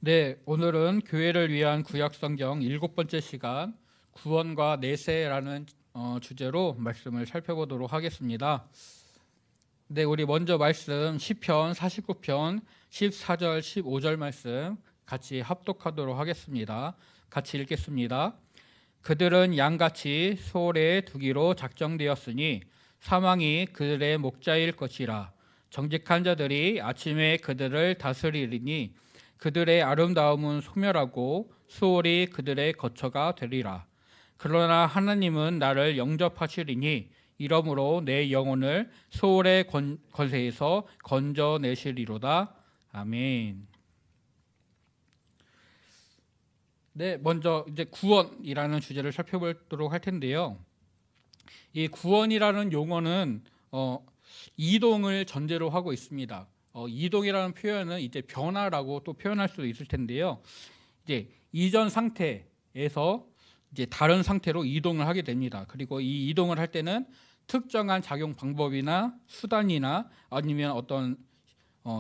네, 오늘은 교회를 위한 구약성경 7번째 시간 구원과 내세라는 주제로 말씀을 살펴보도록 하겠습니다. 네, 우리 먼저 말씀 시편 49편 14절 15절 말씀 같이 합독하도록 하겠습니다. 같이 읽겠습니다. 그들은 양같이 소홀에 두기로 작정되었으니 사망이 그들의 목자일 것이라. 정직한 자들이 아침에 그들을 다스리리니 그들의 아름다움은 소멸하고 수월이 그들의 거처가 되리라. 그러나 하나님은 나를 영접하시리니 이러므로 내 영혼을 소홀의 권세에서 건져내시리로다. 아멘. 네, 먼저 이제 구원이라는 주제를 살펴보도록 할 텐데요. 이 구원이라는 용어는 이동을 전제로 하고 있습니다. 이동이라는 표현은 이제 변화라고 또 표현할 수도 있을 텐데요. 이제 이전 상태에서 이제 다른 상태로 이동을 하게 됩니다. 그리고 이 이동을 할 때는 특정한 작용 방법이나 수단이나 아니면 어떤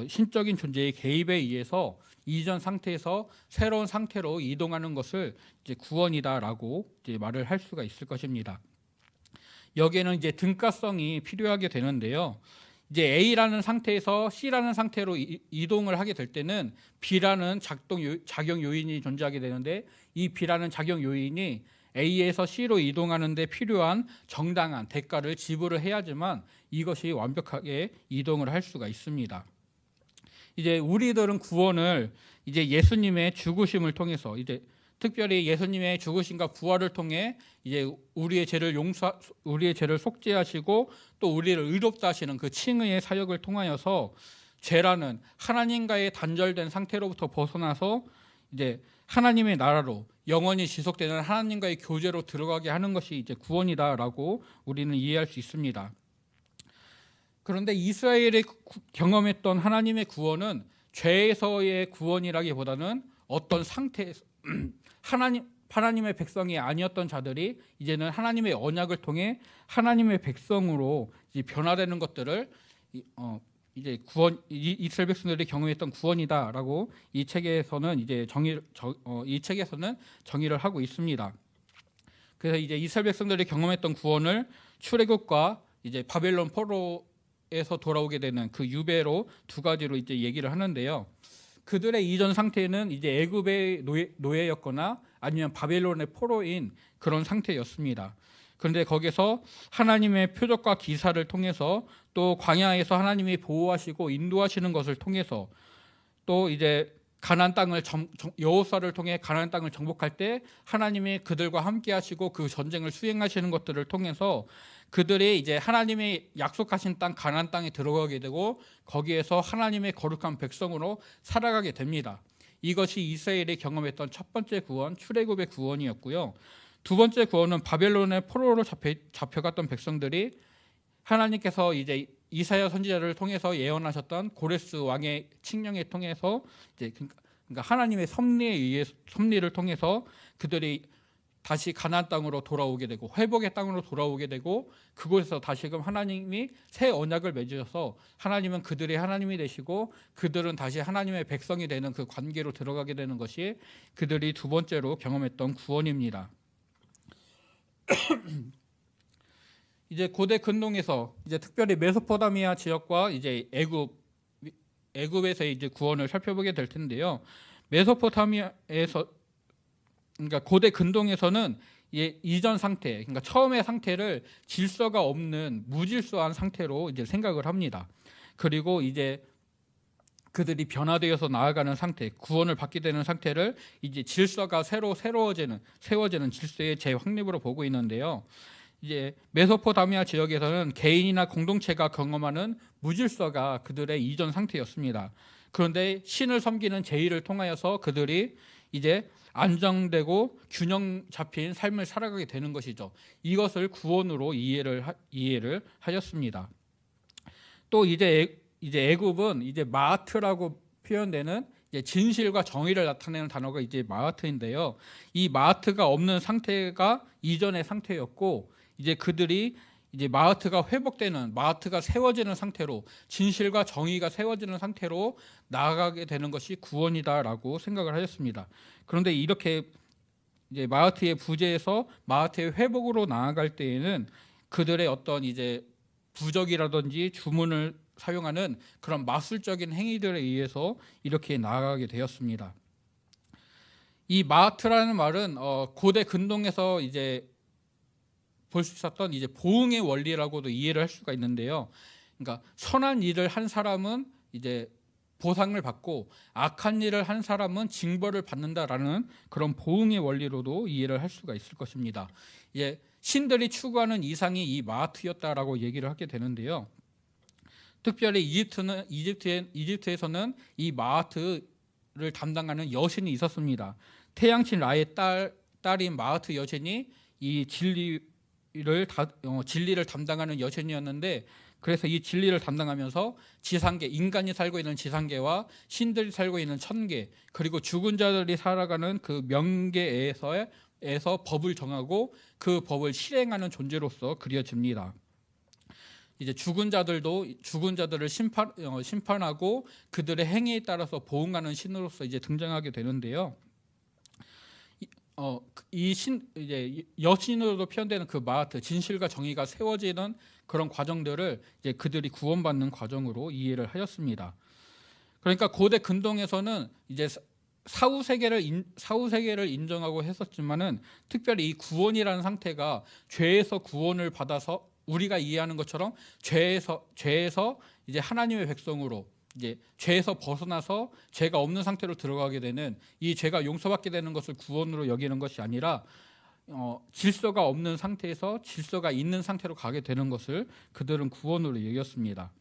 신적인 존재의 개입에 의해서 이전 상태에서 새로운 상태로 이동하는 것을 이제 구원이다라고 이제 말을 할 수가 있을 것입니다. 여기에는 이제 등가성이 필요하게 되는데요. 이제 A라는 상태에서 C라는 상태로 이동을 하게 될 때는 B라는 작용 요인이 존재하게 되는데, 이 B라는 작용 요인이 A에서 C로 이동하는 데 필요한 정당한 대가를 지불을 해야지만 이것이 완벽하게 이동을 할 수가 있습니다. 이제 우리들은 구원을 이제 예수님의 죽으심을 통해서, 이제 특별히 예수님의 죽으심과 부활을 통해 이제 우리의 죄를 속죄하시고 또 우리를 의롭다 하시는 그 칭의의 사역을 통하여서 죄라는 하나님과의 단절된 상태로부터 벗어나서 이제 하나님의 나라로 영원히 지속되는 하나님과의 교제로 들어가게 하는 것이 이제 구원이다라고 우리는 이해할 수 있습니다. 그런데 이스라엘이 경험했던 하나님의 구원은 죄에서의 구원이라기보다는 어떤 상태에서 하나님의 백성이 아니었던 자들이 이제는 하나님의 언약을 통해 하나님의 백성으로 이제 변화되는 것들을 이제 이스라엘 백성들이 경험했던 구원이다라고 이 책에서는 이제 정의를 하고 있습니다. 그래서 이제 이스라엘 백성들이 경험했던 구원을 출애굽과 이제 바벨론 포로에서 돌아오게 되는 그 유배로 두 가지로 이제 얘기를 하는데요. 그들의 이전 상태는 이제 애굽의 노예였거나 아니면 바벨론의 포로인 그런 상태였습니다. 그런데 거기서 하나님의 표적과 기사를 통해서 또 광야에서 하나님이 보호하시고 인도하시는 것을 통해서 또 이제 가나안 땅을 여호수아를 통해 가나안 땅을 정복할 때 하나님이 그들과 함께 하시고 그 전쟁을 수행하시는 것들을 통해서 그들이 이제 하나님의 약속하신 땅 가나안 땅에 들어가게 되고 거기에서 하나님의 거룩한 백성으로 살아가게 됩니다. 이것이 이스라엘이 경험했던 첫 번째 구원, 출애굽의 구원이었고요. 두 번째 구원은 바벨론의 포로로 잡혀갔던 백성들이 하나님께서 이제 이사야 선지자를 통해서 예언하셨던 고레스 왕의 칙령에 통해서 이제 그러니까 하나님의 섭리를 통해서 그들이 다시 가나안 땅으로 돌아오게 되고 회복의 땅으로 돌아오게 되고 그곳에서 다시금 하나님이 새 언약을 맺으셔서 하나님은 그들의 하나님이 되시고 그들은 다시 하나님의 백성이 되는 그 관계로 들어가게 되는 것이 그들이 두 번째로 경험했던 구원입니다. 이제 고대 근동에서 이제 특별히 메소포타미아 지역과 이제 애굽에서 이제 구원을 살펴보게 될 텐데요. 메소포타미아에서 그러니까 고대 근동에서는 이전 상태, 그러니까 처음의 상태를 질서가 없는 무질서한 상태로 이제 생각을 합니다. 그리고 이제 그들이 변화되어서 나아가는 상태, 구원을 받게 되는 상태를 이제 질서가 세워지는 질서의 재확립으로 보고 있는데요. 이제 메소포타미아 지역에서는 개인이나 공동체가 경험하는 무질서가 그들의 이전 상태였습니다. 그런데 신을 섬기는 제의를 통하여서 그들이 이제 안정되고 균형 잡힌 삶을 살아가게 되는 것이죠. 이것을 구원으로 이해를 하였습니다. 또 이제 애굽은 이제 마하트라고 표현되는 이제 진실과 정의를 나타내는 단어가 이제 마하트인데요. 이 마하트가 없는 상태가 이전의 상태였고 이제 그들이 이제 마하트가 회복되는, 마하트가 세워지는 상태로, 진실과 정의가 세워지는 상태로 나아가게 되는 것이 구원이다라고 생각을 하였습니다. 그런데 이렇게 이제 마하트의 부재에서 마하트의 회복으로 나아갈 때에는 그들의 어떤 이제 부적이라든지 주문을 사용하는 그런 마술적인 행위들에 의해서 이렇게 나아가게 되었습니다. 이 마하트라는 말은 고대 근동에서 이제 볼 수 있었던 이제 보응의 원리라고도 이해를 할 수가 있는데요. 그러니까 선한 일을 한 사람은 이제 보상을 받고 악한 일을 한 사람은 징벌을 받는다라는 그런 보응의 원리로도 이해를 할 수가 있을 것입니다. 이제 신들이 추구하는 이상이 이 마하트였다라고 얘기를 하게 되는데요. 특별히 이집트에서는 이 마하트를 담당하는 여신이 있었습니다. 태양신 라의 딸인 마하트 여신이 이 진리를 담당하는 여신이었는데, 그래서 이 진리를 담당하면서 지상계, 인간이 살고 있는 지상계와 신들이 살고 있는 천계, 그리고 죽은 자들이 살아가는 그 명계에서 법을 정하고 그 법을 실행하는 존재로서 그려집니다. 이제 죽은 자들을 심판하고 그들의 행위에 따라서 보응하는 신으로서 이제 등장하게 되는데요. 이제 여신으로도 표현되는 그 마하트, 진실과 정의가 세워지는 그런 과정들을 이제 그들이 구원받는 과정으로 이해를 하였습니다. 그러니까 고대 근동에서는 이제 사후 세계를 인정하고 했었지만은, 특별히 이 구원이라는 상태가 죄에서 구원을 받아서 우리가 이해하는 것처럼 죄에서 이제 하나님의 백성으로, 이제 죄에서 벗어나서 죄가 없는 상태로 들어가게 되는, 이 죄가 용서받게 되는 것을 구원으로 여기는 것이 아니라 질서가 없는 상태에서 질서가 있는 상태로 가게 되는 것을 그들은 구원으로 여겼습니다.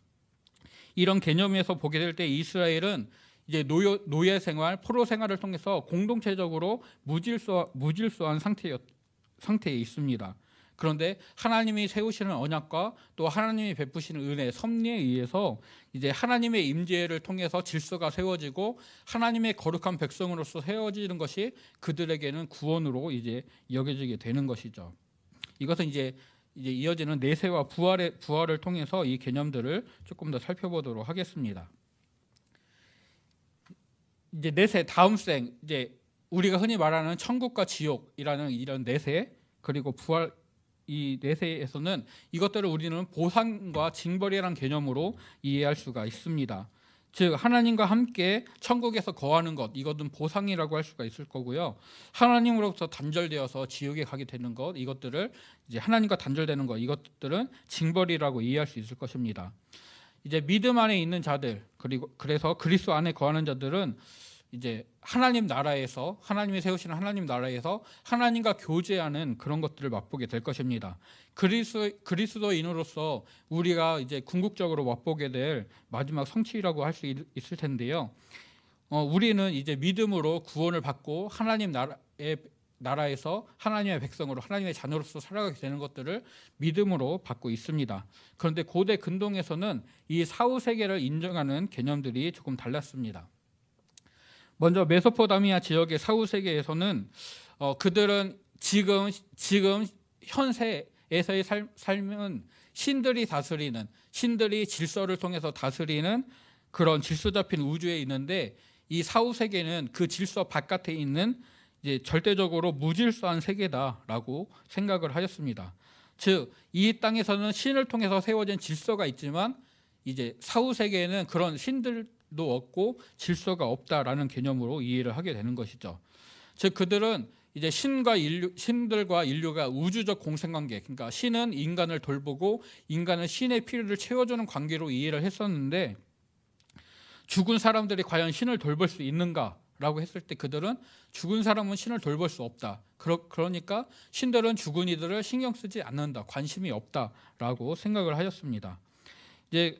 이런 개념에서 보게 될 때 이스라엘은 이제 노예 생활, 포로 생활을 통해서 공동체적으로 무질서한 상태에 있습니다. 그런데 하나님이 세우시는 언약과 또 하나님이 베푸시는 은혜, 섭리에 의해서 이제 하나님의 임재를 통해서 질서가 세워지고 하나님의 거룩한 백성으로서 세워지는 것이 그들에게는 구원으로 이제 여겨지게 되는 것이죠. 이것은 이제 이어지는 내세와 부활을 통해서 이 개념들을 조금 더 살펴보도록 하겠습니다. 이제 내세, 다음 생, 이제 우리가 흔히 말하는 천국과 지옥이라는 이런 내세, 그리고 부활, 이 내세에서는 이것들을 우리는 보상과 징벌이라는 개념으로 이해할 수가 있습니다. 즉 하나님과 함께 천국에서 거하는 것, 이것은 보상이라고 할 수가 있을 거고요. 하나님으로부터 단절되어서 지옥에 가게 되는 것, 이것들을 이제 하나님과 단절되는 것, 이것들은 징벌이라고 이해할 수 있을 것입니다. 이제 믿음 안에 있는 자들, 그래서 그리스도 안에 거하는 자들은 이제 하나님 나라에서, 하나님이 세우시는 하나님 나라에서 하나님과 교제하는 그런 것들을 맛보게 될 것입니다. 그리스도인으로서 우리가 이제 궁극적으로 맛보게 될 마지막 성취라고 할 수 있을 텐데요. 우리는 이제 믿음으로 구원을 받고 하나님 나라에서 하나님의 백성으로, 하나님의 자녀로서 살아가게 되는 것들을 믿음으로 받고 있습니다. 그런데 고대 근동에서는 이 사후 세계를 인정하는 개념들이 조금 달랐습니다. 먼저 메소포타미아 지역의 사후 세계에서는 그들은 지금 현세에서의 삶은 신들이 다스리는, 신들이 질서를 통해서 다스리는 그런 질서 잡힌 우주에 있는데, 이 사후 세계는 그 질서 바깥에 있는 이제 절대적으로 무질서한 세계다라고 생각을 하였습니다. 즉, 이 땅에서는 신을 통해서 세워진 질서가 있지만 이제 사후 세계에는 그런 신들도 없고 질서가 없다라는 개념으로 이해를 하게 되는 것이죠. 즉, 그들은 이제 신들과 인류가 우주적 공생관계, 그러니까 신은 인간을 돌보고 인간은 신의 필요를 채워주는 관계로 이해를 했었는데, 죽은 사람들이 과연 신을 돌볼 수 있는가라고 했을 때 그들은 죽은 사람은 신을 돌볼 수 없다. 그러니까 신들은 죽은 이들을 신경 쓰지 않는다, 관심이 없다라고 생각을 하였습니다. 이제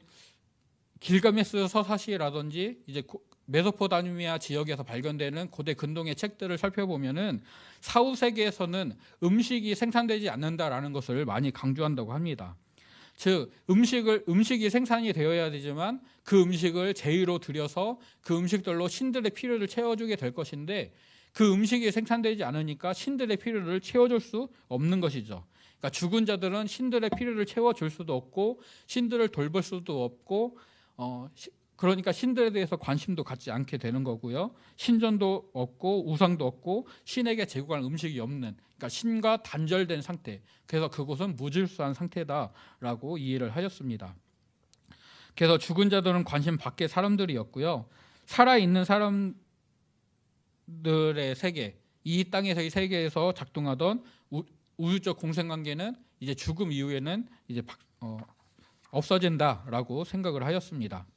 길가메스 서사시라든지 이제 메소포타미아 지역에서 발견되는 고대 근동의 책들을 살펴보면은 사후 세계에서는 음식이 생산되지 않는다라는 것을 많이 강조한다고 합니다. 즉, 음식이 생산이 되어야 되지만 그 음식을 제의로 들여서 그 음식들로 신들의 필요를 채워주게 될 것인데, 그 음식이 생산되지 않으니까 신들의 필요를 채워줄 수 없는 것이죠. 그러니까 죽은 자들은 신들의 필요를 채워줄 수도 없고 신들을 돌볼 수도 없고 그러니까 신들에 대해서 관심도 갖지 않게 되는 거고요. 신전도 없고 우상도 없고 신에게 제공할 음식이 없는, 그러니까 신과 단절된 상태. 그래서 그곳은 무질서한 상태다라고 이해를 하였습니다. 그래서 죽은 자들은 관심 밖의 사람들이었고요. 살아있는 사람들의 세계, 이 땅에서의 세계에서 작동하던 우주적 공생관계는 이제 죽음 이후에는 이제 없어진다라고 생각을 하였습니다.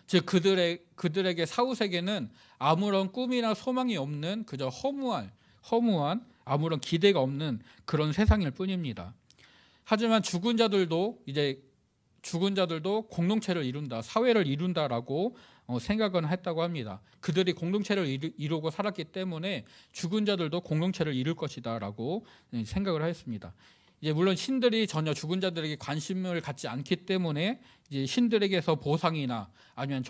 즉 그들에게 사후 세계는 아무런 꿈이나 소망이 없는 그저 허무한 아무런 기대가 없는 그런 세상일 뿐입니다. 하지만 죽은 자들도 공동체를 이룬다, 사회를 이룬다라고 생각은 했다고 합니다. 그들이 공동체를 이루고 살았기 때문에 죽은 자들도 공동체를 이룰 것이다라고 생각을 하였습니다. 이제 물론 신들이 전혀 죽은 자들에게 관심을 갖지 않기 때문에 이제 신들에게서 보상이나 아니면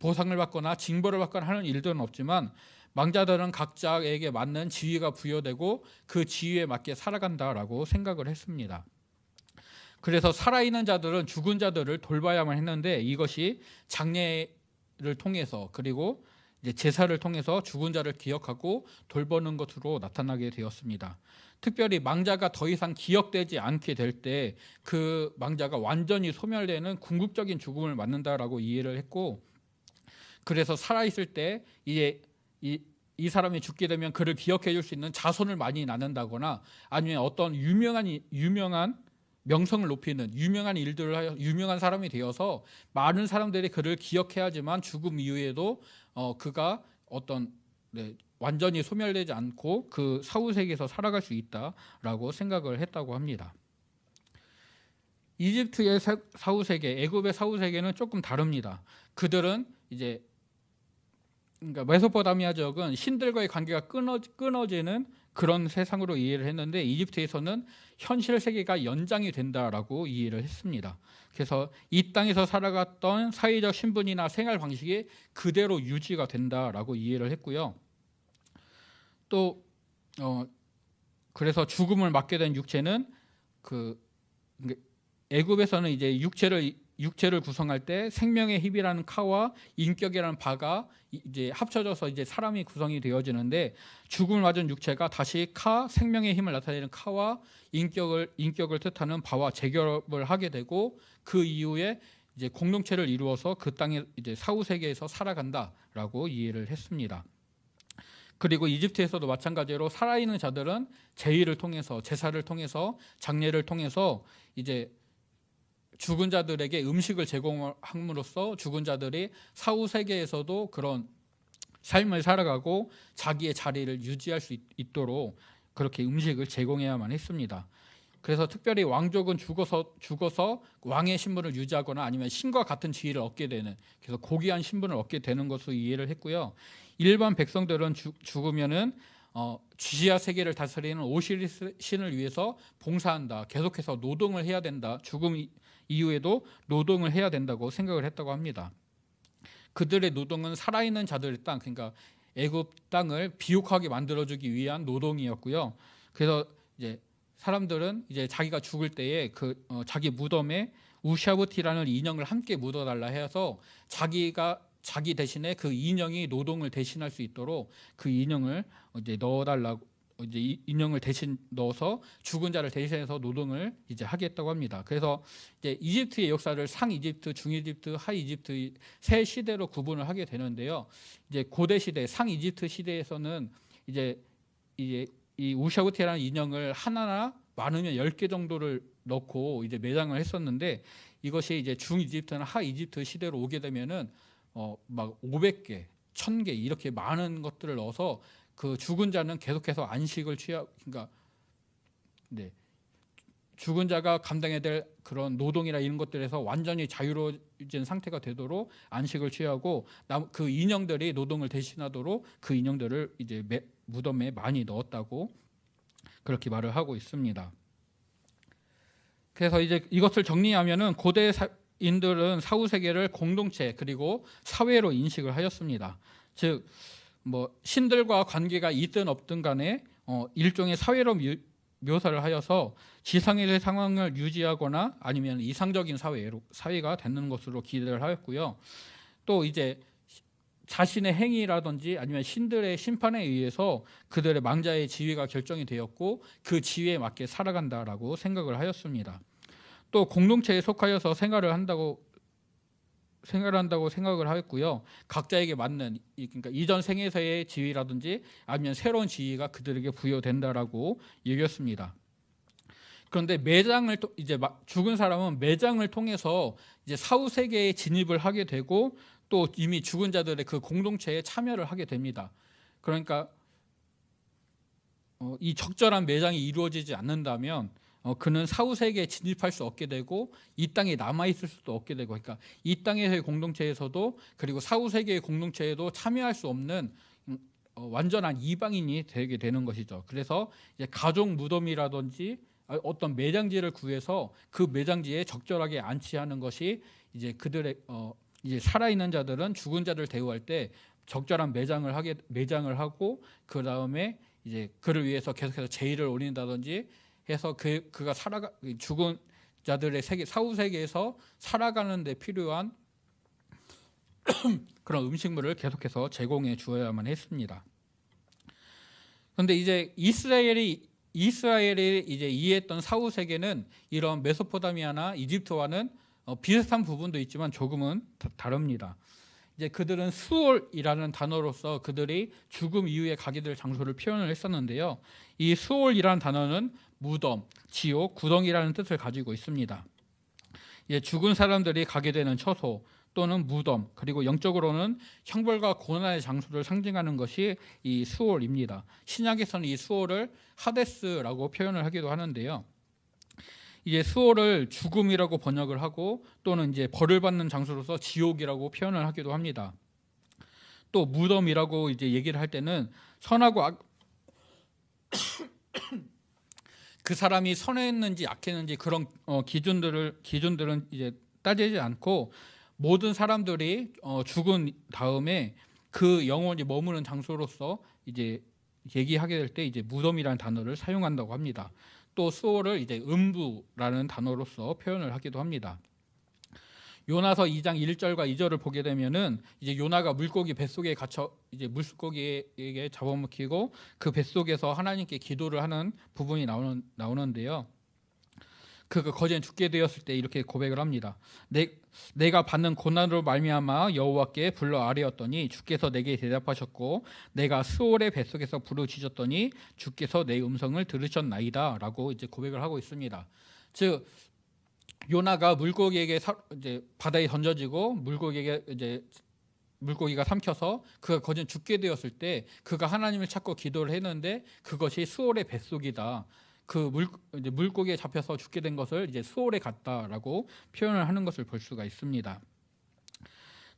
보상을 받거나 징벌을 받거나 하는 일들은 없지만 망자들은 각자에게 맞는 지위가 부여되고 그 지위에 맞게 살아간다라고 생각을 했습니다. 그래서 살아있는 자들은 죽은 자들을 돌봐야만 했는데 이것이 장례를 통해서 그리고 이제 제사를 통해서 죽은 자를 기억하고 돌보는 것으로 나타나게 되었습니다. 특별히 망자가 더 이상 기억되지 않게 될 때 그 망자가 완전히 소멸되는 궁극적인 죽음을 맞는다라고 이해를 했고, 그래서 살아있을 때 이 사람이 죽게 되면 그를 기억해 줄 수 있는 자손을 많이 낳는다거나 아니면 어떤 유명한 명성을 높이는 유명한 일들을 하여 유명한 사람이 되어서 많은 사람들이 그를 기억해야지만 죽음 이후에도 그가 완전히 소멸되지 않고 그 사후 세계에서 살아갈 수 있다라고 생각을 했다고 합니다. 이집트의 사후 세계, 애굽의 사후 세계는 조금 다릅니다. 그들은 그러니까 메소포타미아 지역은 신들과의 관계가 끊어지는 그런 세상으로 이해를 했는데 이집트에서는 현실 세계가 연장이 된다라고 이해를 했습니다. 그래서 이 땅에서 살아갔던 사회적 신분이나 생활 방식이 그대로 유지가 된다라고 이해를 했고요. 또 그래서 죽음을 맞게 된 육체는 애굽에서는 이제 육체를 구성할 때 생명의 힘이라는 카와 인격이라는 바가 이제 합쳐져서 이제 사람이 구성이 되어지는데 죽음을 맞은 육체가 다시 생명의 힘을 나타내는 카와 인격을 뜻하는 바와 재결합을 하게 되고 그 이후에 이제 공동체를 이루어서 그 땅의 이제 사후 세계에서 살아간다라고 이해를 했습니다. 그리고 이집트에서도 마찬가지로 살아있는 자들은 제의를 통해서 제사를 통해서 장례를 통해서 이제 죽은 자들에게 음식을 제공함으로써 죽은 자들이 사후 세계에서도 그런 삶을 살아가고 자기의 자리를 유지할 수 있도록 그렇게 음식을 제공해야만 했습니다. 그래서 특별히 왕족은 죽어서 왕의 신분을 유지하거나 아니면 신과 같은 지위를 얻게 되는, 그래서 고귀한 신분을 얻게 되는 것으로 이해를 했고요. 일반 백성들은 죽으면은 주시아 세계를 다스리는 오시리스 신을 위해서 봉사한다, 계속해서 노동을 해야 된다, 죽음 이후에도 노동을 해야 된다고 생각을 했다고 합니다. 그들의 노동은 살아있는 자들의 땅, 그러니까 애굽 땅을 비옥하게 만들어주기 위한 노동이었고요. 그래서 이제 사람들은 이제 자기가 죽을 때에 자기 무덤에 우샤부티라는 인형을 함께 묻어달라 해서 자기 대신에 그 인형이 노동을 대신할 수 있도록 그 인형을 이제 넣어달라고, 이제 인형을 대신 넣어서 죽은 자를 대신해서 노동을 이제 하겠다고 합니다. 그래서 이제 이집트의 역사를 상이집트, 중이집트, 하이집트 세 시대로 구분을 하게 되는데요. 이제 고대 시대, 상이집트 시대에서는 이제 이 우샤부티라는 인형을 하나나 많으면 10개 정도를 넣고 이제 매장을 했었는데 이것이 이제 중이집트나 하이집트 시대로 오게 되면은 막 500개, 1000개 이렇게 많은 것들을 넣어서 그 죽은 자는 계속해서 안식을 그러니까 죽은 자가 감당해야 될 그런 노동이나 이런 것들에서 완전히 자유로워진 상태가 되도록 안식을 취하고 그 인형들이 노동을 대신하도록 그 인형들을 이제 무덤에 많이 넣었다고 그렇게 말을 하고 있습니다. 그래서 이제 이것을 정리하면은 고대인들은 사후 세계를 공동체 그리고 사회로 인식을 하였습니다. 즉 신들과 관계가 있든 없든 간에 일종의 사회로 묘사를 하여서 지상의 상황을 유지하거나 아니면 이상적인 사회가 되는 것으로 기대를 하였고요. 또 이제 자신의 행위라든지 아니면 신들의 심판에 의해서 그들의 망자의 지위가 결정이 되었고 그 지위에 맞게 살아간다라고 생각을 하였습니다. 또 공동체에 속하여서 생활을 한다고 생각을 하였고요. 각자에게 맞는 그러니까 이전 생에서의 지위라든지 아니면 새로운 지위가 그들에게 부여된다라고 얘기했습니다. 그런데 이제 죽은 사람은 매장을 통해서 이제 사후 세계에 진입을 하게 되고 또 이미 죽은 자들의 그 공동체에 참여를 하게 됩니다. 그러니까 이 적절한 매장이 이루어지지 않는다면 그는 사후 세계에 진입할 수 없게 되고 이 땅에 남아 있을 수도 없게 되고, 그러니까 이 땅에서의 공동체에서도 그리고 사후 세계의 공동체에도 참여할 수 없는 완전한 이방인이 되게 되는 것이죠. 그래서 이제 가족 무덤이라든지 어떤 매장지를 구해서 그 매장지에 적절하게 안치하는 것이 이제 그들의 이제 살아있는 자들은 죽은 자들 대우할 때 적절한 매장을 하고 그 다음에 이제 그를 위해서 계속해서 제의를 올린다든지 해서 그가 죽은 자들의 세계 사후 세계에서 살아가는 데 필요한 그런 음식물을 계속해서 제공해 주어야만 했습니다. 그런데 이제 이스라엘이 이제 이해했던 사후 세계는 이런 메소포타미아나 이집트와는 비슷한 부분도 있지만 조금은 다릅니다. 이제 그들은 수올이라는 단어로서 그들이 죽음 이후에 가게 될 장소를 표현을 했었는데요. 이 수올이라는 단어는 무덤, 지옥, 구덩이라는 뜻을 가지고 있습니다. 이제 죽은 사람들이 가게 되는 처소 또는 무덤, 그리고 영적으로는 형벌과 고난의 장소를 상징하는 것이 이 수올입니다. 신약에서는 이 수올을 하데스라고 표현을 하기도 하는데요. 이제 수올을 죽음이라고 번역을 하고 또는 이제 벌을 받는 장소로서 지옥이라고 표현을 하기도 합니다. 또 무덤이라고 이제 얘기를 할 때는 선하고 그 사람이 선했는지 악했는지 그런 기준들은 이제 따지지 않고 모든 사람들이 죽은 다음에 그 영혼이 머무는 장소로서 이제 얘기하게 될 때 이제 무덤이라는 단어를 사용한다고 합니다. 또 수올을 이제 음부라는 단어로서 표현을 하기도 합니다. 요나서 2장 1절과 2절을 보게 되면은 이제 요나가 물고기 뱃속에 갇혀 이제 물고기에게 잡아먹히고 그 뱃속에서 하나님께 기도를 하는 부분이 나오는데요. 그가 거지에 죽게 되었을 때 이렇게 고백을 합니다. 내가 받는 고난으로 말미암아 여호와께 불러 아뢰었더니 주께서 내게 대답하셨고 내가 스올의 뱃속에서 부르짖었더니 주께서 내 음성을 들으셨나이다라고 이제 고백을 하고 있습니다. 즉 요나가 물고기에게 이제 바다에 던져지고 물고기가 삼켜서 그가 거진 죽게 되었을 때 그가 하나님을 찾고 기도를 했는데 그것이 스올의 뱃속이다. 이제 물고기에 잡혀서 죽게 된 것을 이제 수올에 갔다라고 표현을 하는 것을 볼 수가 있습니다.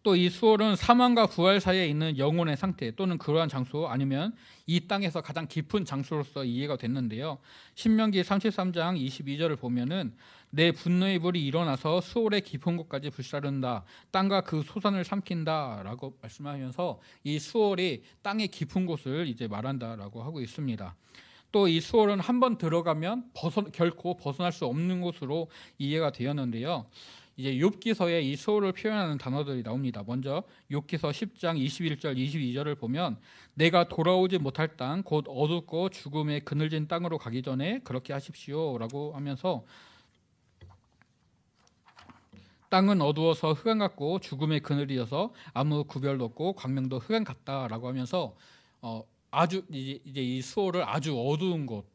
또 이 수올은 사망과 부활 사이에 있는 영혼의 상태 또는 그러한 장소 아니면 이 땅에서 가장 깊은 장소로서 이해가 됐는데요. 신명기 33장 22절을 보면은 내 분노의 불이 일어나서 수올의 깊은 곳까지 불사른다. 땅과 그 소산을 삼킨다라고 말씀하면서 이 수올이 땅의 깊은 곳을 이제 말한다라고 하고 있습니다. 또 이 수올은 한번 들어가면 결코 벗어날 수 없는 곳으로 이해가 되었는데요. 이제 욥기서에 이 수올을 표현하는 단어들이 나옵니다. 먼저 욥기서 10장 21절 22절을 보면 내가 돌아오지 못할 땅 곧 어둡고 죽음의 그늘진 땅으로 가기 전에 그렇게 하십시오라고 하면서 땅은 어두워서 흑암 같고 죽음의 그늘이어서 아무 구별도 없고 광명도 흑암 같다라고 하면서 아주 이제 이 수올을 아주 어두운 곳,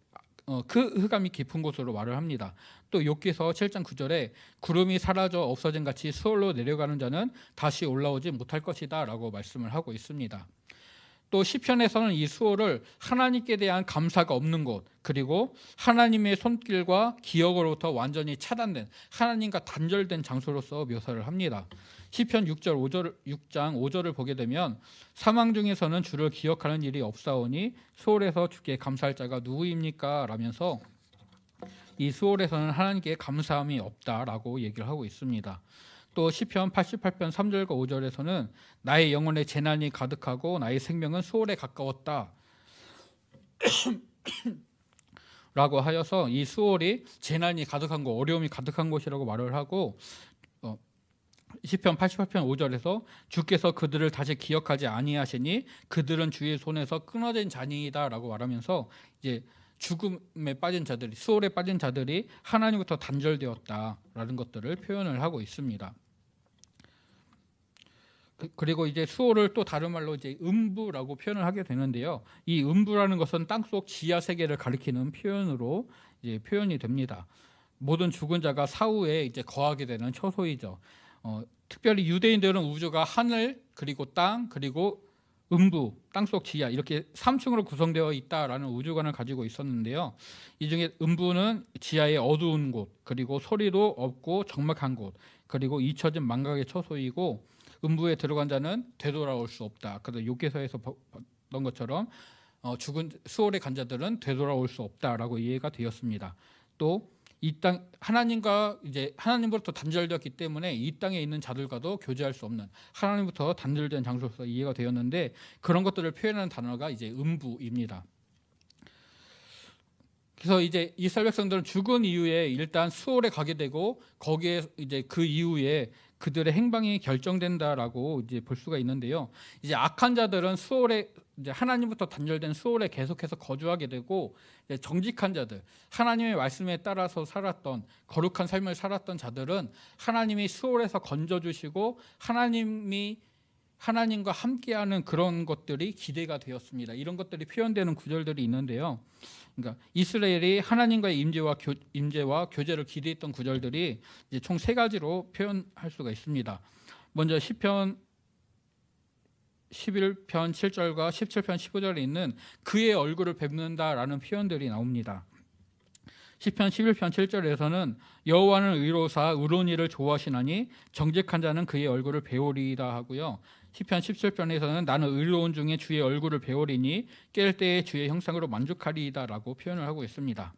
그 흑암이 깊은 곳으로 말을 합니다. 또 욥기서 7장 9절에 구름이 사라져 없어진 같이 수올로 내려가는 자는 다시 올라오지 못할 것이다라고 말씀을 하고 있습니다. 또 시편에서는 이 수올을 하나님께 대한 감사가 없는 곳, 그리고 하나님의 손길과 기억으로부터 완전히 차단된 하나님과 단절된 장소로서 묘사를 합니다. 시편 6장 5절을 보게 되면 사망 중에서는 주를 기억하는 일이 없사오니 수올에서 주께 감사할 자가 누구입니까? 라면서 이 수올에서는 하나님께 감사함이 없다라고 얘기를 하고 있습니다. 또 시편 88편 3절과 5절에서는 나의 영혼에 재난이 가득하고 나의 생명은 수올에 가까웠다 라고 하여서 이 수월이 재난이 가득한 곳, 어려움이 가득한 곳이라고 말을 하고 시편 88편 5절에서 주께서 그들을 다시 기억하지 아니하시니 그들은 주의 손에서 끊어진 자니이다라고 말하면서 이제 죽음에 빠진 자들이, 수월에 빠진 자들이 하나님부터 단절되었다라는 것들을 표현을 하고 있습니다. 그리고 이제 수월을 또 다른 말로 이제 음부라고 표현을 하게 되는데요. 이 음부라는 것은 땅속 지하 세계를 가리키는 표현으로 이제 표현이 됩니다. 모든 죽은 자가 사후에 이제 거하게 되는 처소이죠. 특별히 유대인들은 우주가 하늘, 그리고 땅, 그리고 음부, 땅속 지하 이렇게 3층으로 구성되어 있다라는 우주관을 가지고 있었는데요. 이 중에 음부는 지하의 어두운 곳, 그리고 소리도 없고 적막한 곳, 그리고 잊혀진 망각의 처소이고, 음부에 들어간 자는 되돌아올 수 없다. 그래서 욥기서에서 봤던 것처럼 죽은 수월에 간 자들은 되돌아올 수 없다라고 이해가 되었습니다. 또 이 땅, 하나님과 이제 하나님으로부터 단절되었기 때문에 이 땅에 있는 자들과도 교제할 수 없는, 하나님부터 단절된 장소로서 이해가 되었는데, 그런 것들을 표현하는 단어가 이제 음부입니다. 그래서 이제 이스라엘 백성들은 죽은 이후에 일단 수월에 가게 되고, 거기에 이제 그 이후에 그들의 행방이 결정된다라고 이제 볼 수가 있는데요. 이제 악한 자들은 수월에, 이제 하나님부터 단절된 수월에 계속해서 거주하게 되고, 이제 정직한 자들, 하나님의 말씀에 따라서 살았던 거룩한 삶을 살았던 자들은 하나님이 수월에서 건져주시고 하나님과 함께하는 그런 것들이 기대가 되었습니다. 이런 것들이 표현되는 구절들이 있는데요. 그러니까 이스라엘이 하나님과의 임재와 교제를 기대했던 구절들이 이제 총 3가지로 표현할 수가 있습니다. 먼저 시편 11편 7절과 17편 15절에 있는 그의 얼굴을 뵙는다라는 표현들이 나옵니다. 시편 11편 7절에서는 여호와는 의로사 의로운 일을 좋아하시나니 정직한 자는 그의 얼굴을 배우리이다 하고요. 시편 17편에서는 나는 의로운 중에 주의 얼굴을 배우리니 깰 때에 주의 형상으로 만족하리이다라고 표현을 하고 있습니다.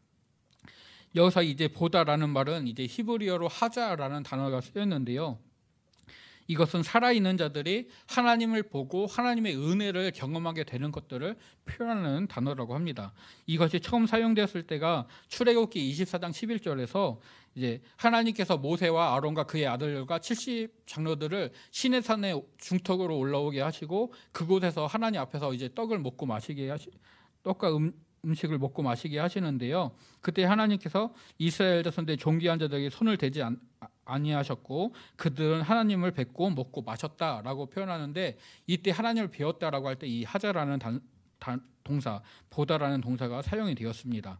여기서 이제 보다라는 말은 이제 히브리어로 하자라는 단어가 쓰였는데요. 이것은 살아있는 자들이 하나님을 보고 하나님의 은혜를 경험하게 되는 것들을 표현하는 단어라고 합니다. 이것이 처음 사용되었을 때가 출애굽기 24장 11절에서 이제 하나님께서 모세와 아론과 그의 아들들과 70장로들을 시내산의 중턱으로 올라오게 하시고, 그곳에서 하나님 앞에서 이제 떡을 먹고 마시게 떡과 음식을 먹고 마시게 하시는데요. 그때 하나님께서 이스라엘 자손들의 존귀한 자들에게 손을 대지 아니하셨고 그들은 하나님을 뵙고 먹고 마셨다라고 표현하는데, 이때 하나님을 배웠다라고 할 때 이 하자라는 동사, 보다라는 동사가 사용이 되었습니다.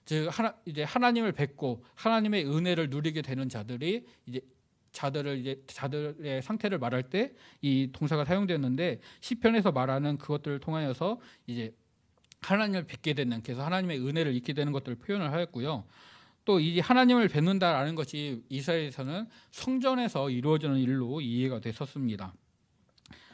즉 이제 하나님을 뵙고 하나님의 은혜를 누리게 되는 자들이 이제 자들의 상태를 말할 때 이 동사가 사용되었는데, 시편에서 말하는 그것들을 통하여서 이제 하나님을 뵙게 되는, 그래서 하나님의 은혜를 잊게 되는 것들을 표현을 하였고요. 또 이 하나님을 뵙는다라는 것이 이스라엘에서는 성전에서 이루어지는 일로 이해가 됐었습니다.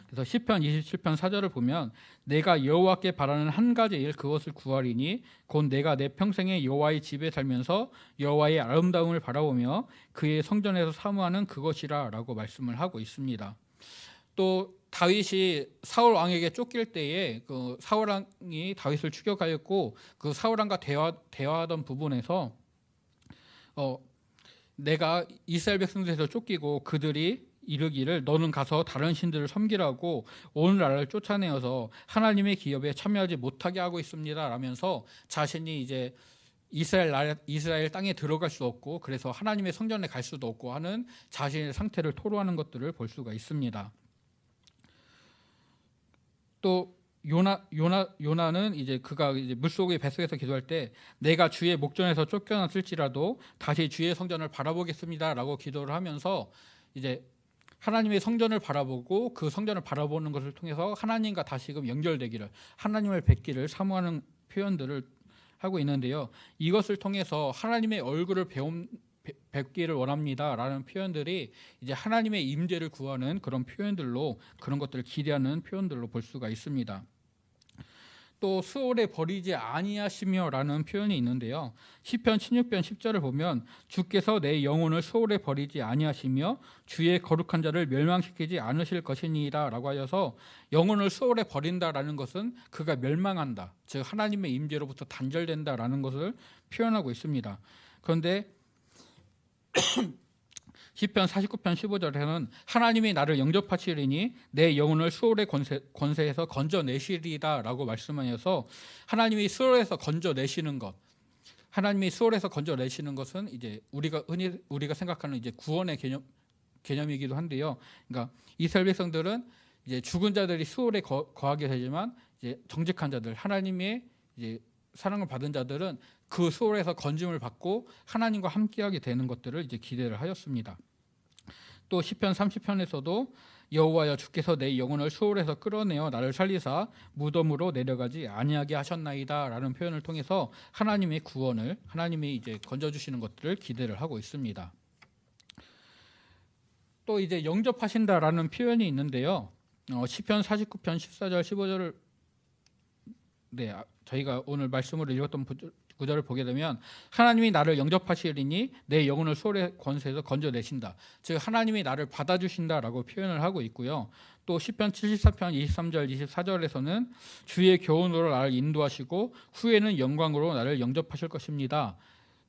그래서 시편 27편 4절을 보면 내가 여호와께 바라는 한 가지 일 그것을 구하리니 곧 내가 내 평생에 여호와의 집에 살면서 여호와의 아름다움을 바라보며 그의 성전에서 사모하는 그것이라 라고 말씀을 하고 있습니다. 또 다윗이 사울 왕에게 쫓길 때에 그 사울 왕이 다윗을 추격하였고, 그 사울 왕과 대화하던 부분에서 내가 이스라엘 백성들에서 쫓기고 그들이 이르기를 너는 가서 다른 신들을 섬기라고 온 나라를 쫓아내어서 하나님의 기업에 참여하지 못하게 하고 있습니다 라면서 자신이 이제 이스라엘 땅에 들어갈 수 없고 그래서 하나님의 성전에 갈 수도 없고 하는 자신의 상태를 토로하는 것들을 볼 수가 있습니다. 또 요나는 이제 그가 이제 물속의 뱃속에서 기도할 때 내가 주의 목전에서 쫓겨났을지라도 다시 주의 성전을 바라보겠습니다라고 기도를 하면서 이제 하나님의 성전을 바라보고 그 성전을 바라보는 것을 통해서 하나님과 다시금 연결되기를, 하나님을 뵙기를 사모하는 표현들을 하고 있는데요. 이것을 통해서 하나님의 얼굴을 뵙기를 원합니다라는 표현들이 이제 하나님의 임재를 구하는 그런 표현들로, 그런 것들을 기대하는 표현들로 볼 수가 있습니다. 또 수월에 버리지 아니하시며라는 표현이 있는데요. 시편 16편 10절을 보면 주께서 내 영혼을 수월에 버리지 아니하시며 주의 거룩한 자를 멸망시키지 않으실 것이니라라고 하여서 영혼을 수월에 버린다라는 것은 그가 멸망한다, 즉 하나님의 임재로부터 단절된다라는 것을 표현하고 있습니다. 그런데 시편 49편 15절에는 하나님이 나를 영접하시리니 내 영혼을 수월의 권세에서 건져내시리다 라고 말씀하여서 하나님이 수월에서 건져내시는 것, 하나님이 수월에서 건져내시는 것은 이제 우리가 생각하는 이제 구원의 개념이기도 한데요. 그러니까 이스라엘 백성들은 이제 죽은 자들이 수월에 거하게 되지만 이제 정직한 자들, 하나님의 이제 사랑을 받은 자들은 그 수월에서 건짐을 받고 하나님과 함께하게 되는 것들을 이제 기대를 하였습니다. 또 시편 30편에서도 여호와여 주께서 내 영혼을 수월에서 끌어내어 나를 살리사 무덤으로 내려가지 아니하게 하셨나이다라는 표현을 통해서 하나님의 구원을, 하나님이 이제 건져주시는 것들을 기대를 하고 있습니다. 또 이제 영접하신다라는 표현이 있는데요. 시편 49편 14절 15절을 저희가 오늘 말씀으로 읽었던 구절을 보게 되면 하나님이 나를 영접하시리니 내 영혼을 수월의 권세에서 건져내신다, 즉 하나님이 나를 받아주신다라고 표현을 하고 있고요. 또 시편 74편 23절 24절에서는 주의 교훈으로 나를 인도하시고 후에는 영광으로 나를 영접하실 것입니다.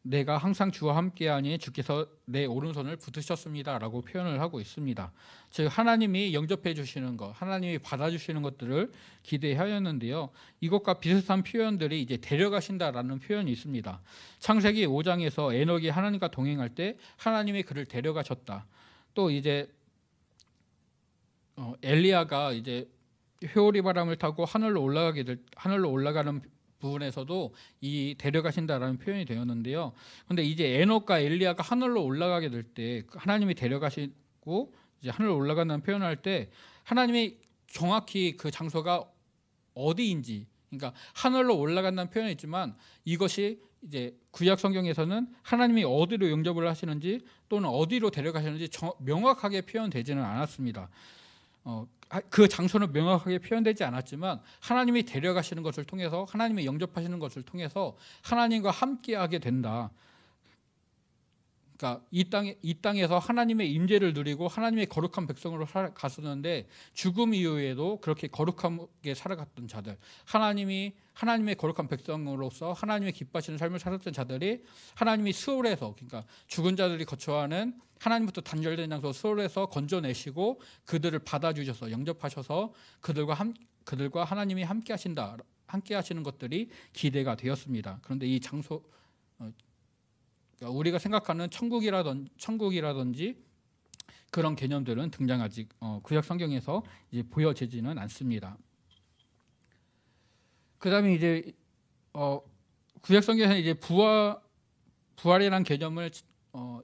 내가 항상 주와 함께하니 주께서 내 오른손을 붙드셨습니다 라고 표현을 하고 있습니다. 즉 하나님이 영접해 주시는 것, 하나님이 받아주시는 것들을 기대하였는데요. 이것과 비슷한 표현들이 이제 데려가신다라는 표현이 있습니다. 창세기 5장에서 에녹이 하나님과 동행할 때 하나님이 그를 데려가셨다. 또 이제 엘리야가 이제 회오리 바람을 타고 하늘로 올라가는 부분에서도 이 데려가신다라는 표현이 되었는데요. 그런데 이제 에녹과 엘리야가 하늘로 올라가게 될 때 하나님이 데려가시고 이제 하늘로 올라간다는 표현을 할 때 하나님이 정확히 그 장소가 어디인지, 그러니까 하늘로 올라간다는 표현이 있지만 이것이 이제 구약 성경에서는 하나님이 어디로 영접을 하시는지 또는 어디로 데려가시는지 명확하게 표현되지는 않았습니다. 그 장소는 명확하게 표현되지 않았지만 하나님이 데려가시는 것을 통해서, 하나님이 영접하시는 것을 통해서 하나님과 함께하게 된다. 그러니까 이 땅에서 하나님의 임재를 누리고 하나님의 거룩한 백성으로 갔었는데 죽음 이후에도 그렇게 거룩하게 살아갔던 자들, 하나님의 거룩한 백성으로서 하나님의 기뻐하시는 삶을 살았던 자들이 하나님이 수월에서, 그러니까 죽은 자들이 거처하는 하나님부터 단절된 장소 수월에서 건져내시고 그들을 받아주셔서 영접하셔서 그들과 하나님이 함께 하시는 것들이 기대가 되었습니다. 그런데 이 장소, 그러니까 우리가 생각하는 천국이라든지 그런 개념들은 등장하지 구약 성경에서 이제 보여지지는 않습니다. 그다음에 이제 구약 성경에서 이제 부활이란 개념을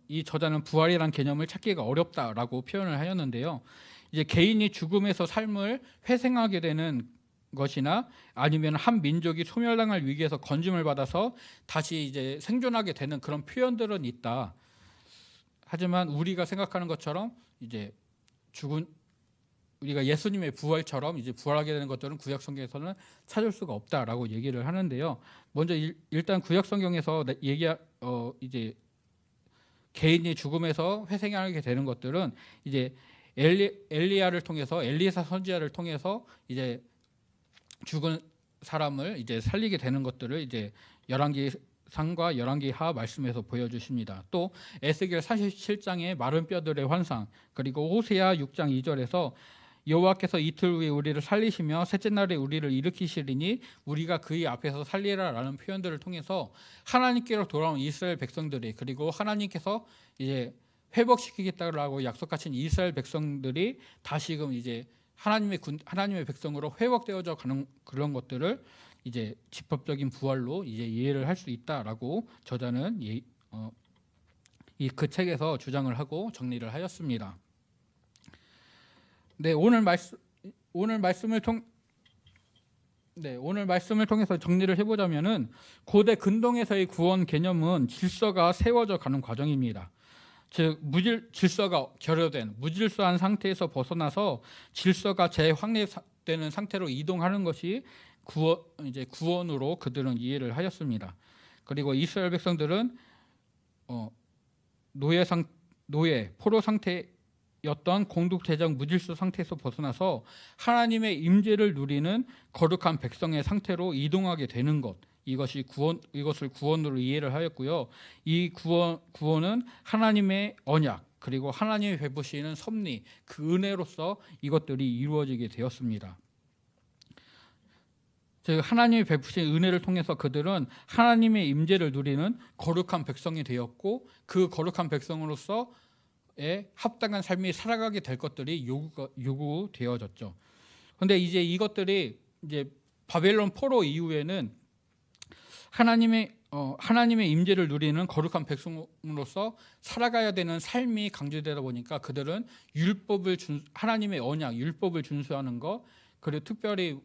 이 저자는 부활이란 개념을 찾기가 어렵다라고 표현을 하였는데요. 이제 개인이 죽음에서 삶을 회생하게 되는 것이나 아니면 한 민족이 소멸당할 위기에서 건짐을 받아서 다시 이제 생존하게 되는 그런 표현들은 있다. 하지만 우리가 생각하는 것처럼 이제 우리가 예수님의 부활처럼 이제 부활하게 되는 것들은 구약 성경에서는 찾을 수가 없다라고 얘기를 하는데요. 먼저 일단 구약 성경에서 이제 개인이 죽음에서 회생하게 되는 것들은 이제 엘리야를 통해서, 엘리사 선지자를 통해서 이제 죽은 사람을 이제 살리게 되는 것들을 이제 열왕기상과 열왕기하 말씀에서 보여주십니다. 또 에스겔 47장의 마른 뼈들의 환상, 그리고 호세아 6장 2절에서 여호와께서 이틀 후에 우리를 살리시며 셋째 날에 우리를 일으키시리니 우리가 그의 앞에서 살리라라는 표현들을 통해서 하나님께로 돌아온 이스라엘 백성들이, 그리고 하나님께서 이제 회복시키겠다라고 약속하신 이스라엘 백성들이 다시금 이제 하나님의 백성으로 회복되어져 가는 그런 것들을 이제 집합적인 부활로 이제 이해를 할 수 있다라고 저자는 그 책에서 주장을 하고 정리를 하였습니다. 네, 오늘 말씀을 통해서 정리를 해보자면은 고대 근동에서의 구원 개념은 질서가 세워져 가는 과정입니다. 즉 질서가 결여된 무질서한 상태에서 벗어나서 질서가 재확립되는 상태로 이동하는 것이 구원으로 그들은 이해를 하였습니다. 그리고 이스라엘 백성들은 노예 포로 상태였던 공동제정 무질서 상태에서 벗어나서 하나님의 임재를 누리는 거룩한 백성의 상태로 이동하게 되는 것, 이것을 구원으로 이해를 하였고요. 이 구원은 하나님의 언약 그리고 하나님이 베푸시는 섭리, 그 은혜로서 이것들이 이루어지게 되었습니다. 즉 하나님이 베푸신 은혜를 통해서 그들은 하나님의 임재를 누리는 거룩한 백성이 되었고, 그 거룩한 백성으로서의 합당한 삶이 살아가게 될 것들이 요구되어졌죠. 그런데 이제 이것들이 이제 바벨론 포로 이후에는 하나님의 임재를 누리는 거룩한 백성으로서 살아가야 되는 삶이 강조되다 보니까 그들은 하나님의 언약, 율법을 준수하는 것, 그리고 특별히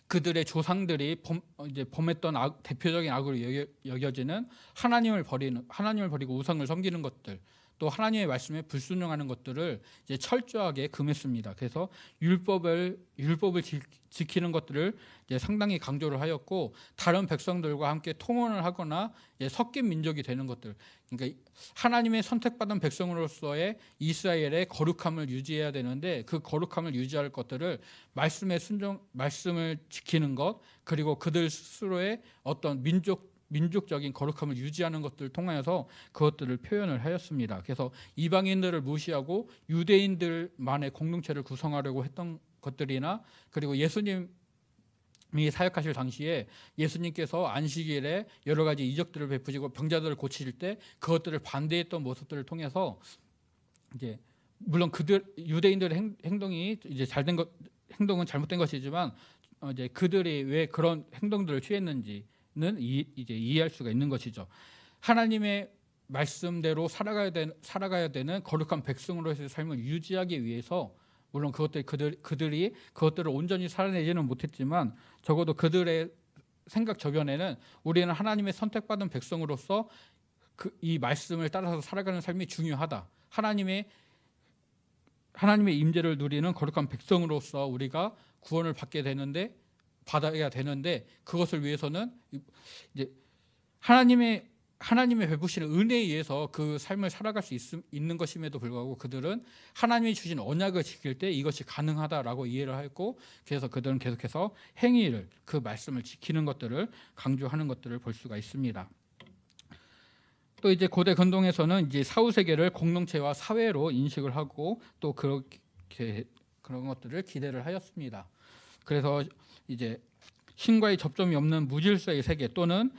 그들의 조상들이 범했던 대표적인 악으로 여겨지는 하나님을 버리고 우상을 섬기는 것들, 또 하나님의 말씀에 불순종하는 것들을 이제 철저하게 금했습니다. 그래서 율법을 지키는 것들을 이제 상당히 강조를 하였고, 다른 백성들과 함께 통혼을 하거나 섞인 민족이 되는 것들, 그러니까 하나님의 선택받은 백성으로서의 이스라엘의 거룩함을 유지해야 되는데, 그 거룩함을 유지할 것들을 말씀을 지키는 것, 그리고 그들 스스로의 어떤 민족적인 거룩함을 유지하는 것들을 통하여서 그것들을 표현을 하였습니다. 그래서 이방인들을 무시하고 유대인들만의 공동체를 구성하려고 했던 것들이나, 그리고 예수님이 사역하실 당시에 예수님께서 안식일에 여러 가지 이적들을 베푸시고 병자들을 고치실 때 그것들을 반대했던 모습들을 통해서 이제 물론 유대인들의 행동이 이제 행동은 잘못된 것이지만 이제 그들이 왜 그런 행동들을 취했는지 이제 이해할 수가 있는 것이죠. 하나님의 말씀대로 살아가야 되는 거룩한 백성으로서의 삶을 유지하기 위해서, 물론 그들이 그것들을 온전히 살아내지는 못했지만 적어도 그들의 생각 저변에는 우리는 하나님의 선택받은 백성으로서 이 말씀을 따라서 살아가는 삶이 중요하다. 하나님의 임재를 누리는 거룩한 백성으로서 우리가 구원을 받아야 되는데 그것을 위해서는 이제 하나님의 베푸시는 은혜에 의해서 그 삶을 살아갈 수 있는 것임에도 불구하고 그들은 하나님이 주신 언약을 지킬 때 이것이 가능하다라고 이해를 했고, 그래서 그들은 계속해서 그 말씀을 지키는 것들을 강조하는 것들을 볼 수가 있습니다. 또 이제 고대 근동에서는 이제 사후 세계를 공동체와 사회로 인식을 하고 또 그렇게 그런 것들을 기대를 하였습니다. 그래서 이제 신과의 접점이 없는 무질서의 세계 또는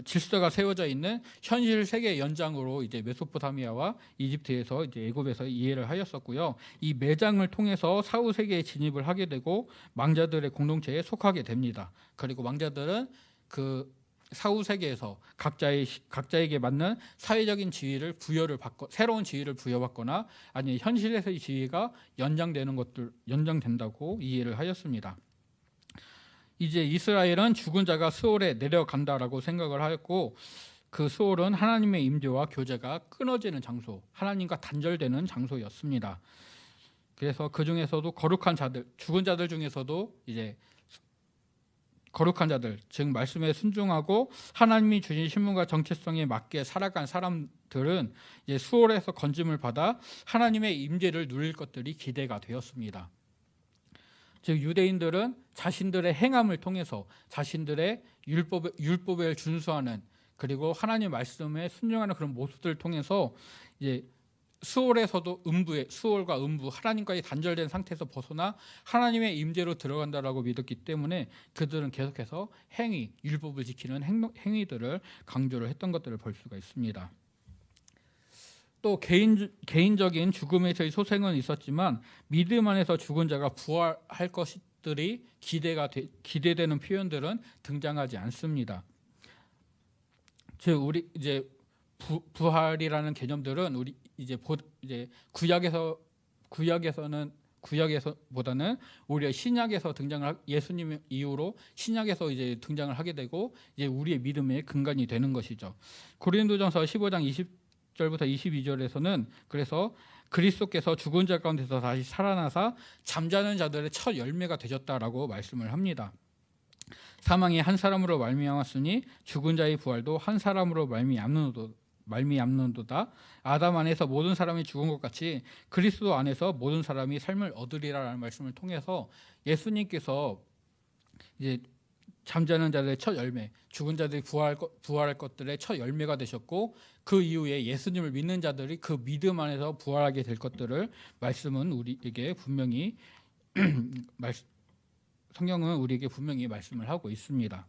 질서가 세워져 있는 현실 세계 연장으로 이제 메소포타미아와 이집트에서 이제 애굽에서 이해를 하였었고요. 이 매장을 통해서 사후 세계에 진입을 하게 되고 망자들의 공동체에 속하게 됩니다. 그리고 망자들은 그 사후 세계에서 각자에게 맞는 사회적인 지위를 새로운 지위를 부여받거나 아니면 현실에서의 지위가 연장된다고 이해를 하였습니다. 이제 이스라엘은 죽은 자가 스올에 내려간다라고 생각을 하였고, 그 스올은 하나님의 임재와 교제가 끊어지는 장소, 하나님과 단절되는 장소였습니다. 그래서 그 중에서도 거룩한 자들, 죽은 자들 중에서도 이제 거룩한 자들, 즉 말씀에 순종하고 하나님이 주신 신분과 정체성에 맞게 살아간 사람들은 이제 수월에서 건짐을 받아 하나님의 임재를 누릴 것들이 기대가 되었습니다. 즉 유대인들은 자신들의 행함을 통해서 자신들의 율법을 준수하는, 그리고 하나님 말씀에 순종하는 그런 모습들을 통해서 이제 수월과 음부, 하나님과의 단절된 상태에서 벗어나 하나님의 임재로 들어간다라고 믿었기 때문에 그들은 계속해서 율법을 지키는 행위들을 강조를 했던 것들을 볼 수가 있습니다. 또 개인적인 죽음에서의 소생은 있었지만 믿음 안에서 죽은 자가 부활할 것들이 기대되는 표현들은 등장하지 않습니다. 즉 우리 이제 부활이라는 개념들은 우리 이제 구약에서보다는 오히려 신약에서 예수님 이후로 신약에서 이제 등장을 하게 되고 이제 우리의 믿음의 근간이 되는 것이죠. 고린도전서 15장 20절부터 22절에서는 그래서 그리스도께서 죽은 자 가운데서 다시 살아나사 잠자는 자들의 첫 열매가 되셨다라고 말씀을 합니다. 사망이 한 사람으로 말미암았으니 죽은 자의 부활도 한 사람으로 말미암는도다. 아담 안에서 모든 사람이 죽은 것 같이 그리스도 안에서 모든 사람이 삶을 얻으리라라는 말씀을 통해서 예수님께서 이제 잠자는 자들의 첫 열매, 죽은 자들이 부활할 것들의 첫 열매가 되셨고, 그 이후에 예수님을 믿는 자들이 그 믿음 안에서 부활하게 될 것들을 말씀은 우리에게 분명히 성경은 우리에게 분명히 말씀을 하고 있습니다.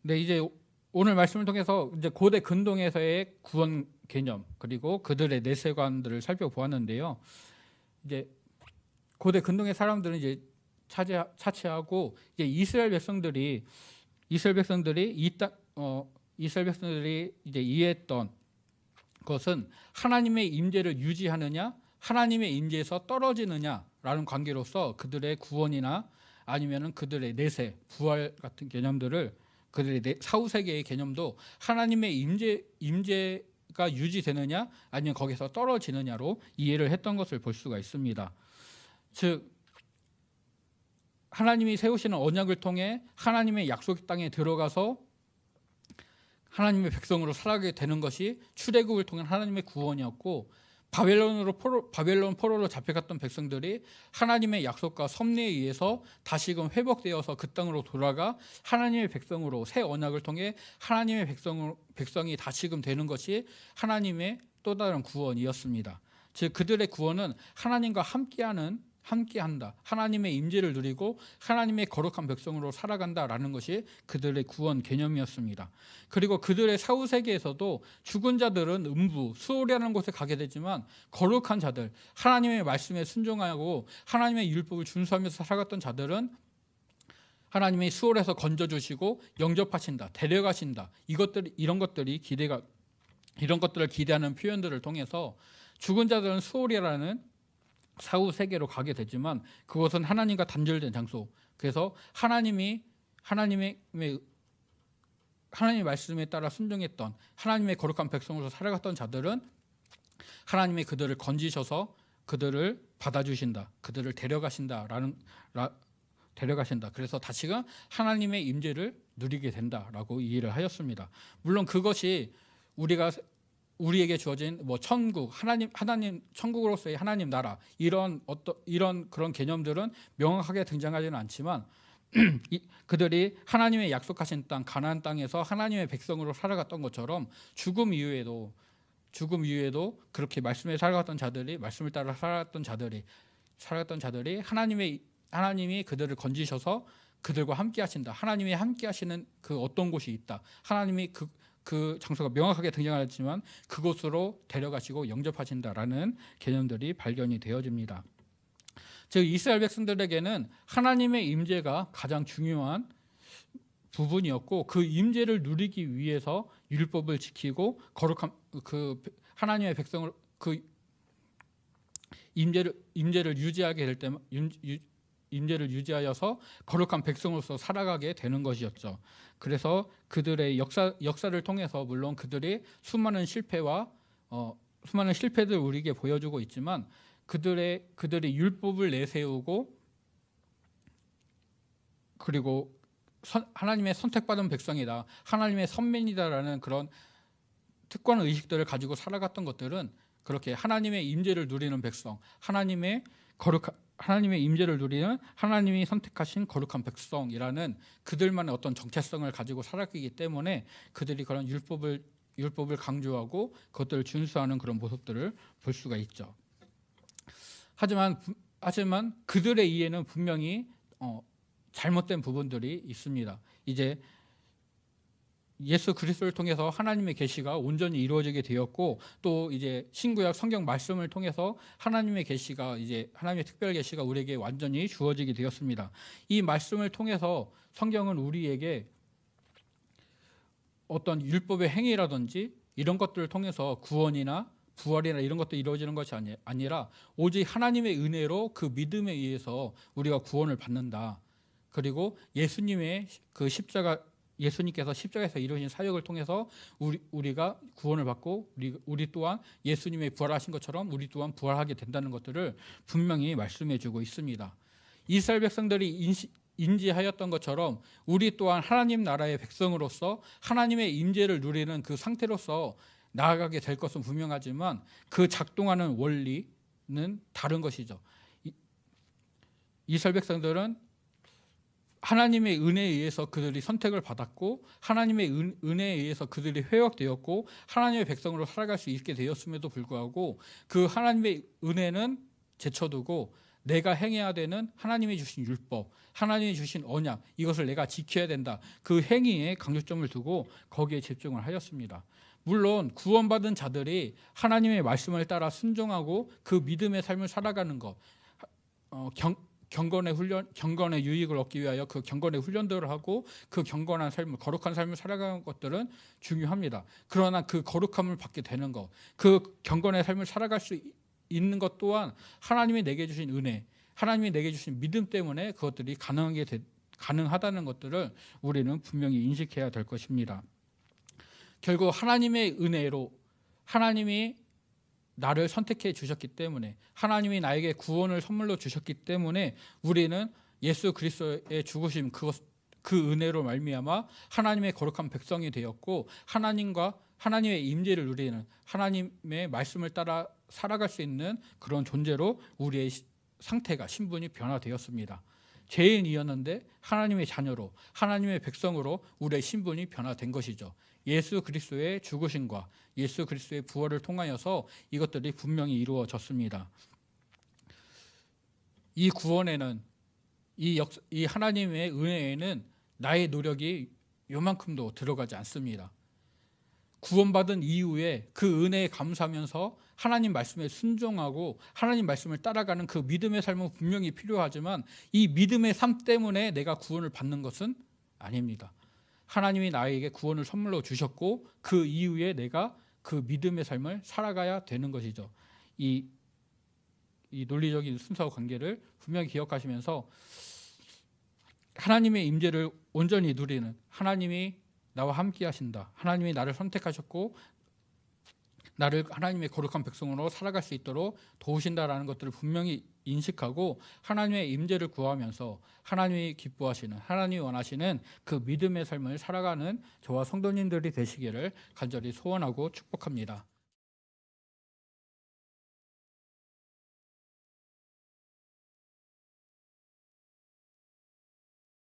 네, 이제 오늘 말씀을 통해서 이제 고대 근동에서의 구원 개념 그리고 그들의 내세관들을 살펴보았는데요. 이제 고대 근동의 사람들은 이제 차치하고 이제 이스라엘 백성들이 이제 이해했던 것은 하나님의 임재를 유지하느냐, 하나님의 임재에서 떨어지느냐라는 관계로서 그들의 구원이나 아니면은 그들의 내세, 부활 같은 개념들을 그들의 사후 세계의 개념도 하나님의 임재가 유지되느냐 아니면 거기서 떨어지느냐로 이해를 했던 것을 볼 수가 있습니다. 즉 하나님이 세우시는 언약을 통해 하나님의 약속 땅에 들어가서 하나님의 백성으로 살아가게 되는 것이 출애굽을 통한 하나님의 구원이었고, 바벨론 포로로 잡혀갔던 백성들이 하나님의 약속과 섭리에 의해서 다시금 회복되어서 그 땅으로 돌아가 하나님의 백성으로 새 언약을 통해 하나님의 백성이 다시금 되는 것이 하나님의 또 다른 구원이었습니다. 즉 그들의 구원은 하나님과 함께한다. 하나님의 임재를 누리고 하나님의 거룩한 백성으로 살아간다라는 것이 그들의 구원 개념이었습니다. 그리고 그들의 사후 세계에서도 죽은 자들은 음부, 수월이라는 곳에 가게 되지만 거룩한 자들, 하나님의 말씀에 순종하고 하나님의 율법을 준수하면서 살아갔던 자들은 하나님의 수월에서 건져주시고 영접하신다, 데려가신다. 이런 것들을 기대하는 표현들을 통해서 죽은 자들은 수월이라는 사후 세계로 가게 되지만 그것은 하나님과 단절된 장소. 그래서 하나님의 말씀에 따라 순종했던 하나님의 거룩한 백성으로서 살아갔던 자들은 하나님이 그들을 건지셔서 그들을 받아주신다, 그들을 데려가신다. 그래서 다시금 하나님의 임재를 누리게 된다라고 이해를 하였습니다. 물론 그것이 우리에게 주어진 천국, 하나님 천국으로서의 하나님 나라 이런 그런 개념들은 명확하게 등장하지는 않지만 그들이 하나님의 약속하신 땅 가나안 땅에서 하나님의 백성으로 살아갔던 것처럼 죽음 이후에도 그렇게 말씀에 살아갔던 자들이 말씀을 따라 살아갔던 자들이 하나님이 그들을 건지셔서 그들과 함께 하신다. 하나님이 함께 하시는 그 어떤 곳이 있다. 하나님이 그 장소가 명확하게 등장하지만 그곳으로 데려가시고 영접하신다라는 개념들이 발견이 되어집니다. 즉 이스라엘 백성들에게는 하나님의 임재가 가장 중요한 부분이었고, 그 임재를 누리기 위해서 율법을 지키고 거룩한 하나님의 백성을 임재를 유지하게 될 때 임재를 유지하여서 거룩한 백성으로서 살아가게 되는 것이었죠. 그래서 그들의 역사를 통해서 물론 그들이 수많은 실패들을 우리에게 보여주고 있지만 그들이 율법을 내세우고 그리고 하나님의 선택받은 백성이다, 하나님의 선민이다라는 그런 특권 의식들을 가지고 살아갔던 것들은 그렇게 하나님의 임재를 누리는 백성, 하나님의 임재를 누리는 하나님이 선택하신 거룩한 백성이라는 그들만의 어떤 정체성을 가지고 살았기 때문에 그들이 그런 율법을 강조하고 그것들을 준수하는 그런 모습들을 볼 수가 있죠. 하지만 그들의 이해는 분명히 잘못된 부분들이 있습니다. 이제 예수 그리스도를 통해서 하나님의 계시가 온전히 이루어지게 되었고, 또 이제 신구약 성경 말씀을 통해서 하나님의 계시가 이제 하나님의 특별 계시가 우리에게 완전히 주어지게 되었습니다. 이 말씀을 통해서 성경은 우리에게 어떤 율법의 행위라든지 이런 것들을 통해서 구원이나 부활이나 이런 것도 이루어지는 것이 아니라 오직 하나님의 은혜로 그 믿음에 의해서 우리가 구원을 받는다. 그리고 예수님의 그 십자가 예수님께서 십자가에서 이루신 사역을 통해서 우리가 구원을 받고 우리 또한 예수님의 부활하신 것처럼 우리 또한 부활하게 된다는 것들을 분명히 말씀해주고 있습니다. 이스라엘 백성들이 인지하였던 것처럼 우리 또한 하나님 나라의 백성으로서 하나님의 임재를 누리는 그 상태로서 나아가게 될 것은 분명하지만 그 작동하는 원리는 다른 것이죠. 이스라엘 백성들은 하나님의 은혜에 의해서 그들이 선택을 받았고 하나님의 은혜에 의해서 그들이 회복되었고 하나님의 백성으로 살아갈 수 있게 되었음에도 불구하고 그 하나님의 은혜는 제쳐두고 내가 행해야 되는 하나님이 주신 율법, 하나님이 주신 언약, 이것을 내가 지켜야 된다. 그 행위에 강조점을 두고 거기에 집중을 하였습니다. 물론 구원받은 자들이 하나님의 말씀을 따라 순종하고 그 믿음의 삶을 살아가는 것, 경건의 유익을 얻기 위하여 그 경건의 훈련들을 하고 그 경건한 삶을, 거룩한 삶을 살아가는 것들은 중요합니다. 그러나 그 거룩함을 받게 되는 것, 그 경건의 삶을 살아갈 수 있는 것 또한 하나님이 내게 주신 은혜, 하나님이 내게 주신 믿음 때문에 그것들이 가능하다는 것들을 우리는 분명히 인식해야 될 것입니다. 결국 하나님의 은혜로 하나님이 나를 선택해 주셨기 때문에, 하나님이 나에게 구원을 선물로 주셨기 때문에 우리는 예수 그리스도의 죽으심, 그 은혜로 말미암아 하나님의 거룩한 백성이 되었고 하나님의 임재를 누리는, 하나님의 말씀을 따라 살아갈 수 있는 그런 존재로 우리의 상태가, 신분이 변화되었습니다. 죄인이었는데 하나님의 자녀로, 하나님의 백성으로 우리의 신분이 변화된 것이죠. 예수 그리스도의 죽으심과 예수 그리스도의 부활을 통하여서 이것들이 분명히 이루어졌습니다. 이 구원에는, 이 하나님의 은혜에는 나의 노력이 요만큼도 들어가지 않습니다. 구원받은 이후에 그 은혜에 감사하면서 하나님 말씀에 순종하고 하나님 말씀을 따라가는 그 믿음의 삶은 분명히 필요하지만 이 믿음의 삶 때문에 내가 구원을 받는 것은 아닙니다. 하나님이 나에게 구원을 선물로 주셨고 그 이후에 내가 그 믿음의 삶을 살아가야 되는 것이죠. 이 논리적인 순서 관계를 분명히 기억하시면서 하나님의 임재를 온전히 누리는, 하나님이 나와 함께 하신다, 하나님이 나를 선택하셨고 나를 하나님의 거룩한 백성으로 살아갈 수 있도록 도우신다라는 것들을 분명히 인식하고 하나님의 임재를 구하면서 하나님이 기뻐하시는, 하나님이 원하시는 그 믿음의 삶을 살아가는 저와 성도님들이 되시기를 간절히 소원하고 축복합니다.